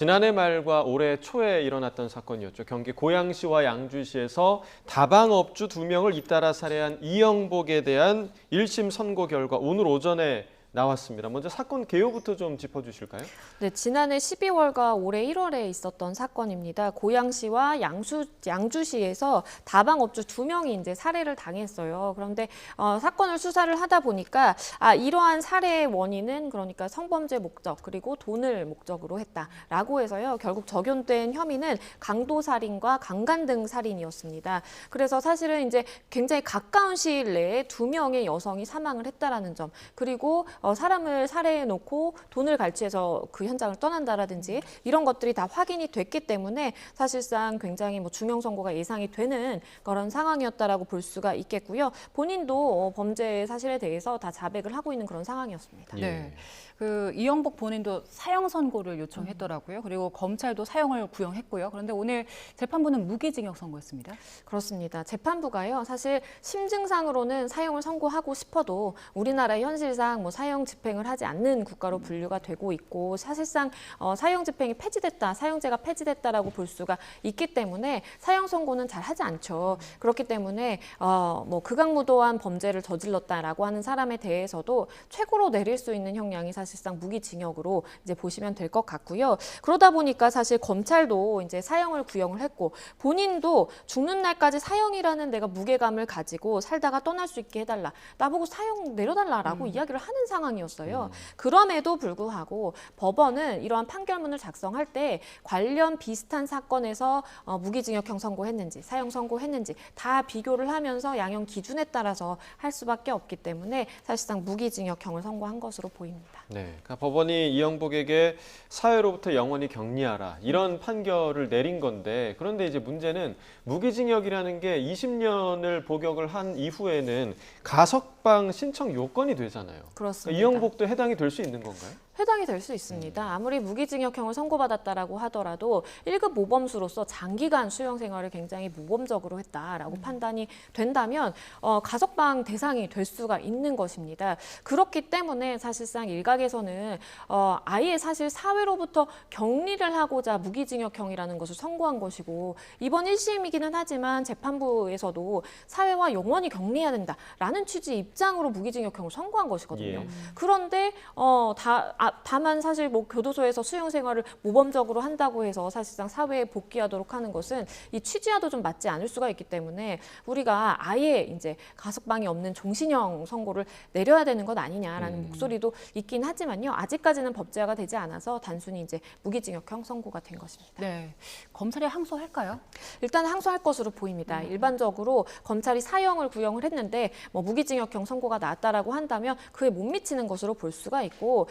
지난해 말과 올해 초에 일어났던 사건이었죠. 경기 고양시와 양주시에서 다방업주 2명을 잇따라 살해한 이영복에 대한 1심 선고 결과 오늘 오전에 나왔습니다. 먼저 사건 개요부터 좀 짚어주실까요? 네, 지난해 12월과 올해 1월에 있었던 사건입니다. 고양시와 양주시에서 다방업주 2명이 이제 살해를 당했어요. 그런데 사건을 수사를 하다 보니까 이러한 살해의 원인은 그러니까 성범죄 목적 그리고 돈을 목적으로 했다라고 해서요. 결국 적용된 혐의는 강도살인과 강간등 살인이었습니다. 그래서 사실은 이제 굉장히 가까운 시일 내에 2명의 여성이 사망을 했다라는 점, 그리고 사람을 살해해놓고 돈을 갈취해서 그 현장을 떠난다라든지 이런 것들이 다 확인이 됐기 때문에 사실상 굉장히 중형 선고가 예상이 되는 그런 상황이었다라고 볼 수가 있겠고요. 본인도 범죄 사실에 대해서 다 자백을 하고 있는 그런 상황이었습니다. 네. 그 이영복 본인도 사형 선고를 요청했더라고요. 그리고 검찰도 사형을 구형했고요. 그런데 오늘 재판부는 무기징역 선고했습니다. 그렇습니다. 재판부가요. 사실 심증상으로는 사형을 선고하고 싶어도 우리나라의 현실상 사형 집행을 하지 않는 국가로 분류가 되고 있고 사실상 사형 집행이 폐지됐다, 사형제가 폐지됐다라고 볼 수가 있기 때문에 사형 선고는 잘 하지 않죠. 그렇기 때문에 극악무도한 범죄를 저질렀다라고 하는 사람에 대해서도 최고로 내릴 수 있는 형량이 사실상 무기징역으로 이제 보시면 될 것 같고요. 그러다 보니까 사실 검찰도 이제 사형을 구형을 했고 본인도 죽는 날까지 사형이라는 내가 무게감을 가지고 살다가 떠날 수 있게 해달라. 나보고 사형 내려달라라고 이야기를 하는 상황이었어요. 그럼에도 불구하고 법원은 이러한 판결문을 작성할 때 관련 비슷한 사건에서 무기징역형 선고했는지 사형 선고했는지 다 비교를 하면서 양형 기준에 따라서 할 수밖에 없기 때문에 사실상 무기징역형을 선고한 것으로 보입니다. 네, 그러니까 법원이 이영복에게 사회로부터 영원히 격리하라 이런 판결을 내린 건데, 그런데 이제 문제는 무기징역이라는 게 20년을 복역을 한 이후에는 가석방 신청 요건이 되잖아요. 그렇습니다. 그러니까 이영복도 해당이 될 수 있는 건가요? 해당이 될 수 있습니다. 아무리 무기징역형을 선고받았다라고 하더라도 1급 모범수로서 장기간 수용 생활을 굉장히 모범적으로 했다라고 판단이 된다면 가석방 대상이 될 수가 있는 것입니다. 그렇기 때문에 사실상 일각에서는 아예 사실 사회로부터 격리를 하고자 무기징역형이라는 것을 선고한 것이고, 이번 1심이기는 하지만 재판부에서도 사회와 영원히 격리해야 된다라는 취지 입장으로 무기징역형을 선고한 것이거든요. 예. 그런데 다만 사실 교도소에서 수용 생활을 모범적으로 한다고 해서 사실상 사회에 복귀하도록 하는 것은 이 취지와도 좀 맞지 않을 수가 있기 때문에 우리가 아예 이제 가석방이 없는 종신형 선고를 내려야 되는 것 아니냐라는 목소리도 있긴 하지만요. 아직까지는 법제화가 되지 않아서 단순히 이제 무기징역형 선고가 된 것입니다. 네. 검찰이 항소할까요? 일단 항소할 것으로 보입니다. 일반적으로 검찰이 사형을 구형을 했는데 무기징역형 선고가 나왔다라고 한다면 그에 못 미치는 것으로 볼 수가 있고,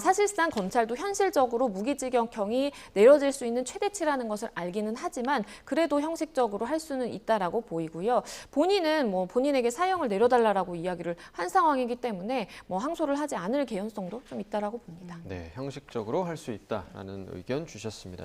사실상 검찰도 현실적으로 무기징역형이 내려질 수 있는 최대치라는 것을 알기는 하지만 그래도 형식적으로 할 수는 있다라고 보이고요. 본인은 본인에게 사형을 내려달라고 이야기를 한 상황이기 때문에 항소를 하지 않을 개연성도 좀 있다라고 봅니다. 네, 형식적으로 할 수 있다라는 의견 주셨습니다.